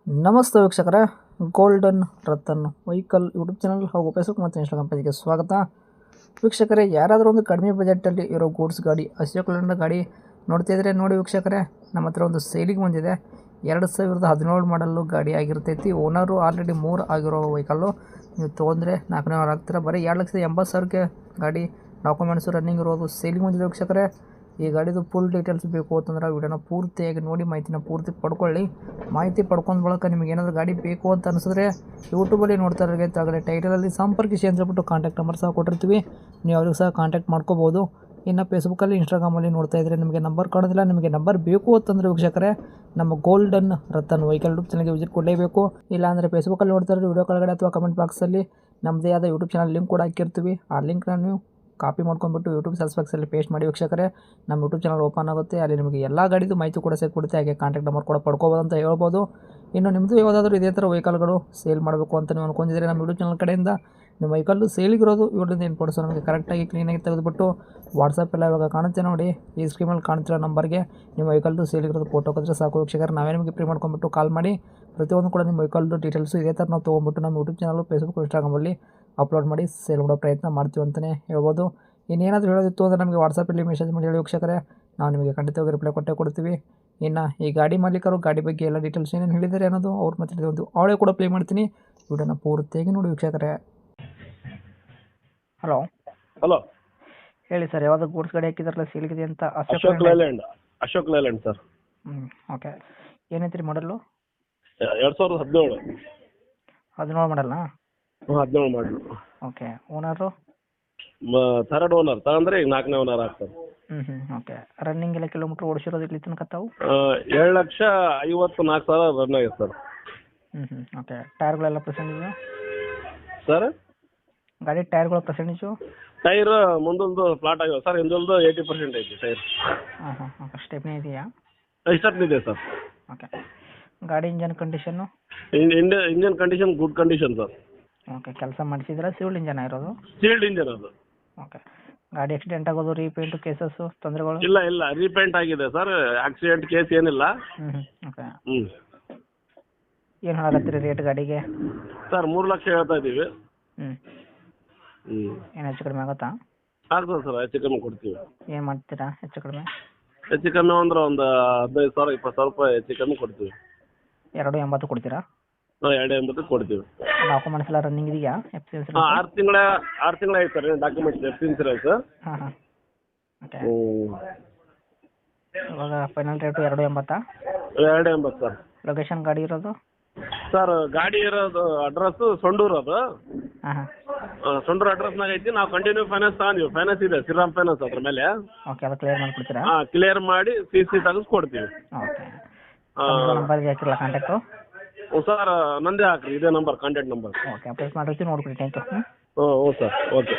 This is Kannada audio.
ನಮಸ್ತೆ ವೀಕ್ಷಕರೇ, golden Ratan vehicle YouTube channel ಹಾಗೂ ಫೇಸ್ಬುಕ್ ಮತ್ತು ಇನ್ಸ್ಟಾಗ್ರಾಮ್ ಪೇಜ್ಗೆ ಸ್ವಾಗತ. ವೀಕ್ಷಕರೇ, ಯಾರಾದರೂ ಒಂದು ಕಡಿಮೆ ಬಜೆಟಲ್ಲಿ ಇರೋ ಗೂಡ್ಸ್ ಗಾಡಿ, ಅಶೋಕ್ ಲೇಲ್ಯಾಂಡ್ ಗಾಡಿ ನೋಡ್ತಿದ್ರೆ ನೋಡಿ ವೀಕ್ಷಕರೇ, ನಮ್ಮ ಹತ್ರ ಒಂದು ಸೇಲಿಗೆ ಬಂದಿದೆ. 2017 ಮಾಡಲ್ಲು ಗಾಡಿ ಆಗಿರ್ತೈತಿ. ಓನರು ಆಲ್ರೆಡಿ 3 ಆಗಿರೋ ವೆಹಿಕಲ್ಲು. ನೀವು ತೊಗೊಂಡ್ರೆ 4ನೇ ಓನರ್ ಆಗ್ತೀರ. ಬರೀ 2,80,000ಕ್ಕೆ ಗಾಡಿ, ಡಾಕ್ಯುಮೆಂಟ್ಸು ರನ್ನಿಂಗ್ ಇರೋದು ಸೇಲಿಗೆ ಬಂದಿದೆ ವೀಕ್ಷಕರೇ. ಈ ಗಾಡಿದು ಫುಲ್ ಡೀಟೇಲ್ಸ್ ಬೇಕು ಅಂತಂದ್ರೆ ವಿಡಿಯೋನ ಪೂರ್ತಿಯಾಗಿ ನೋಡಿ ಮಾಹಿತಿನ ಪೂರ್ತಿ ಪಡ್ಕೊಳ್ಳಿ. ಮಾಹಿತಿ ಪಡ್ಕೊಂಡ ಬಳಿಕ ನಿಮಗೆ ಏನಾದರೂ ಗಾಡಿ ಬೇಕು ಅಂತ ಅನಿಸಿದ್ರೆ ಯೂಟ್ಯೂಬಲ್ಲಿ ನೋಡ್ತಾ ಇರೋರಿಗೆ ತಗಡೆ ಟೈಟಲಲ್ಲಿ ಸಂಪರ್ಕಿಸಿ ಅಂತ ಹೇಳ್ಬಿಟ್ಟು ಕಾಂಟ್ಯಾಕ್ಟ್ ನಂಬರ್ ಸಹ ಕೊಟ್ಟಿರ್ತೀವಿ. ನೀವು ಅವ್ರಿಗೆ ಸಹ ಕಾಂಟ್ಯಾಕ್ಟ್ ಮಾಡ್ಕೋಬೋದು. ಇನ್ನು ಫೇಸ್ಬುಕ್ಕಲ್ಲಿ, ಇನ್ಸ್ಟಾಗ್ರಾಮಲ್ಲಿ ನೋಡ್ತಾ ಇದ್ದರೆ ನಿಮಗೆ ನಂಬರ್ ಕಾಣೋದಿಲ್ಲ. ನಿಮಗೆ ನಂಬರ್ ಬೇಕು ಅಂತಂದರೆ ವೀಕ್ಷಕರೇ, ನಮ್ಮ ಗೋಲ್ಡನ್ ರತನ್ ವೆಹಿಕಲ್ ಯೂಟ್ಯೂಬ್ ಚಾನಲ್ಗೆ ವಿಸಿಟ್ ಕೊಡಲೇಬೇಕು. ಇಲ್ಲಾಂದರೆ ಫೇಸ್ಬುಕ್ಕಲ್ಲಿ ನೋಡ್ತಾ ಇರೋ ವಿಡಿಯೋ ಕೆಳಗಡೆ ಅಥವಾ ಕಮೆಂಟ್ ಬಾಕ್ಸಲ್ಲಿ ನಮ್ಮದೇ ಆದ ಯೂಟ್ಯೂಬ್ ಚಾನಲ್ ಲಿಂಕ್ ಕೂಡ ಹಾಕಿರ್ತೀವಿ. ಆ ಲಿಂಕ್ನ ನೀವು ಕಾಪಿ ಮಾಡ್ಕೊಂಡ್ಬಿಟ್ಟು ಯೂಟ್ಯೂಬ್ ಸರ್ಚ್ ಬಾಕ್ಸಲ್ಲಿ ಪೇಸ್ಟ್ ಮಾಡಿ ವೀಕ್ಷಕರೇ, ನಮ್ಮ ಯೂಟ್ಯೂಬ್ ಚಾನಲ್ ಓಪನ್ ಆಗುತ್ತೆ. ಅಲ್ಲಿ ನಿಮಗೆ ಎಲ್ಲ ಗಾಡಿದು ಮಾಹಿತಿ ಕೂಡ ಸಿಕ್ಬಿಡುತ್ತೆ. ಹಾಗೆ ಕಾಂಟ್ಯಾಕ್ಟ್ ನಂಬರ್ ಕೂಡ ಪಡ್ಕೋಬೋದು ಅಂತ ಹೇಳ್ಬೋದು. ಇನ್ನು ನಿಮ್ಮದು ಯಾವುದಾದ್ರೂ ಇದೇ ಥರ ವೆಹಿಕಲ್ಗಳು ಸೇಲ್ ಮಾಡಬೇಕು ಅಂತ ನೀವು ಅನ್ಕೊಂಡಿದ್ರೆ, ನಮ್ಮ ಯೂಟ್ಯೂಬ್ ಚಾನಲ್ ಕಡೆಯಿಂದ ನಿಮ್ಮ ವೆಹಿಕಲ್ಲು ಸೇಲಿಗಿರೋದು ಇವರಿಂದ ಇನ್ಫೋರ್ಸ್ ನಮಗೆ ಕರೆಕ್ಟಾಗಿ ಕ್ಲೀನಾಗಿ ತೆಗೆದುಬಿಟ್ಟು ವಾಟ್ಸಪ್ಪೆಲ್ಲ ಇವಾಗ ಕಾಣುತ್ತೆ ನೋಡಿ, ಈ ಸ್ಕ್ರೀನಲ್ಲಿ ಕಾಣ್ತಿರೋ ನಂಬರ್ಗೆ ನಿಮ್ಮ ವೆಹಿಕಲ್ದು ಸೇಲಿಗಿರೋದು ಫೋಟೋ ಕೊಟ್ಟರೆ ಸಾಕು ವೀಕ್ಷಕರೇ. ನಾವೇ ನಿಮಗೆ ಫ್ರೀ ಮಾಡ್ಕೊಂಡ್ಬಿಟ್ಟು ಕಾಲ್ ಮಾಡಿ ಪ್ರತಿಯೊಂದು ಕೂಡ ನಿಮ್ಮ ವೆಹಿಕಲ್ದು ಡೀಟೇಲ್ಸು ಇದೇ ಥರ ನಾವು ತೊಗೊಂಡ್ಬಿಟ್ಟು ನಮ್ಮ ಯೂಟ್ಯೂಬ್ ಚಾನಲ್, ಫೇಸ್ಬುಕ್, ಇನ್ಸ್ಟಾಗ್ರಾಮಲ್ಲಿ ಅಪ್ಲೋಡ್ ಮಾಡಿ ಸೇಲ್ ಮಾಡೋ ಪ್ರಯತ್ನ ಮಾಡ್ತೀವಿ ಅಂತಲೇ ಹೇಳ್ಬೋದು. ಇನ್ನೇನಾದರೂ ಹೇಳೋದಿತ್ತು ಅಂದರೆ ನಮಗೆ ವಾಟ್ಸಪ್ಪಲ್ಲಿ ಮೆಸೇಜ್ ಮಾಡಿ ಹೇಳಿ ವೀಕ್ಷಕರೇ, ನಾವು ನಿಮಗೆ ಖಂಡಿತವಾಗಿ ರಿಪ್ಲೈ ಕೊಟ್ಟೇ ಕೊಡ್ತೀವಿ. ಇನ್ನು ಈ ಗಾಡಿ ಮಾಲೀಕರು ಗಾಡಿ ಬಗ್ಗೆ ಎಲ್ಲ ಡೀಟೇಲ್ಸ್ ಏನೇನು ಹೇಳಿದ್ದಾರೆ ಅನ್ನೋದು ಅವ್ರ ಮತ್ತೆ ಒಂದು ಆಡಿಯೋ ಕೂಡ ಪ್ಲೇ ಮಾಡ್ತೀನಿ. ವಿಡಿಯೋನ ಪೂರ್ತಿಯಾಗಿ ನೋಡಿ ವೀಕ್ಷಕರೇ. ಹಲೋ ಹಲೋ, ಹೇಳಿ ಸರ್, ಯಾವುದು ಗೂಡ್ಸ್ ಗಾಡಿ ಹಾಕಿದಾರಲ್ಲ ಸೇಲ್ಗಿದೆ ಅಂತ? Ashok Leyland sir. ಓಕೆ. ಏನೈತ್ರಿ ಮಾಡಲು? 2017. 17 ಮಾಡಲ್ನಾ? 17 ಮಾಡಲು. ಓಕೆ. ಓನರು? ಥರ್ಡ್ ಓನರ್ ತಗೊಂಡ್ರೆ ಈಗ 4ನೇ ಓನರ್ ಆಗ್ತಾರೆ. ಓಕೆ. ರನ್ನಿಂಗ್ ಎಲ್ಲ ಕಿಲೋಮೀಟ್ರ್ ಓಡಿಸಿರೋದು ಇಲ್ಲಿ ತನಕ ತಾವು? 7,54,000 ರನ್ ಆಗಿದೆ ಸರ್. ಓಕೆ. ಟೈರ್ಗಳೆಲ್ಲ ಪರ್ಸೆಂಟೇಜು ಸರ್? ಗಾಡಿ ಟೈರ್ಗಳ ಪರ್ಸೆಂಟೇಜು? ಟೈರ್ ಮುಂದೊಂದು ಫ್ಲಾಟ್ ಆಗಿವೆ ಸರ್, ಹಿಂದೊಂದು 80% ಐತಿ ಟೈರ್. ಓಕೆ. ಸ್ಟೆಪ್ನಿ ಇದೆಯಾ? ಇಷ್ಟೊತ್ತಿದೆ ಸರ್. ಓಕೆ. ಗಾಡಿ engine condition? Engine condition good condition sir. Okay. ಕೆಲಸ ಮಾಡಿಸಿದ್ರೆ ಸಿವಿಲ್ ಇಂಜನ್ ಇರೋದು? ಸೀಲ್ಡ್ ಇಂಜನ್ ಅದು. ಓಕೆ. ಗಾಡಿ ಆಕ್ಸಿಡೆಂಟ್ ಆಗೋದು, ರೀಪೇಂಟು, ಕೇಸಸ್ಸು, ತೊಂದರೆಗಳು? ಇಲ್ಲ ರೀಪೇಂಟ್ ಆಗಿದೆ ಸರ್. ಆಕ್ಸಿಡೆಂಟ್ ಕೇಸ್ ಏನಿಲ್ಲ. ಓಕೆ. ಹ್ಞೂ. ಏನು ಹೇಳತ್ತೀರಿ ರೇಟ್ ಗಾಡಿಗೆ? ಸರ್ 3 ಲಕ್ಷ ಹೇಳ್ತಾ ಇದ್ದೀವಿ. ಏನು ಹೆಚ್ಚು ಕಡಿಮೆ ಆಗುತ್ತಾ? ಆಗ್ತದೆ ಸರ್, ಹೆಚ್ಚು ಕಮ್ಮಿ ಕೊಡ್ತೀವಿ. ಏನು ಮಾಡ್ತೀರಾ ಹೆಚ್ಚು ಕಡಿಮೆ? ಹೆಚ್ಚು ಕಮ್ಮಿ ಅಂದ್ರೆ ಒಂದು 15,000 20,000 ರೂಪಾಯಿ ಹೆಚ್ಚು ಕಮ್ಮಿ ಕೊಡ್ತೀವಿ. 2,80 ಕೊಡ್ತೀರಾ? 2,80 ಕೊಡ್ತೀವಿ. ಡಾಕ್ಯುಮೆಂಟ್ಸ್ ಎಲ್ಲ ರನ್ನಿಂಗ್ ಇದೆಯಾ? F C insurance? 6 ತಿಂಗಳ ಆಯ್ತು sir documents, F insurance. Okay. ಇವಾಗ ಫೈನಲ್ ರೇಟು 2,80? 2,80 ಸರ್. ಲೊಕೇಶನ್ ಗಾಡಿ ಇರೋದು? ಸರ್ ಗಾಡಿ ಇರೋದು ಅಡ್ರೆಸ್ಸು ಸೊಂಡೂರು. ಅದು ಸೊಂಡೂರು ಅಡ್ರೆಸ್ನಾಗ ಐತಿ. ನಾವು ಕಂಟಿನ್ಯೂ ಫೈನಾನ್ಸ್ ತಗೊಂಡಿವಿ. ಫೈನಾನ್ಸ್ ಇದೆ, ಶ್ರೀರಾಮ್ ಫೈನಾನ್ಸ್ ಅದ್ರ ಮೇಲೆ. ಓಕೆ. ಅದು ಕ್ಲಿಯರ್ ಮಾಡಿಕೊಡ್ತೀರಾ? ಕ್ಲಿಯರ್ ಮಾಡಿ CC ತೆಗೆಸ್ಕೊಡ್ತೀವಿ. ಓಕೆ. ನಂಬರ್ಗೆ ಹಾಕಿರಲ್ಲ ಕಾಂಟ್ಯಾಕ್ಟು? ಸರ್ ನಂದೇ ಹಾಕ್ರಿ, ಇದೇ number, contact number. Okay. Update ಮಾಡಿರ್ತೀವಿ, ನೋಡ್ಬಿಡಿ. Thank you. ಹ್ಞೂ ಸರ್, ಓಕೆ.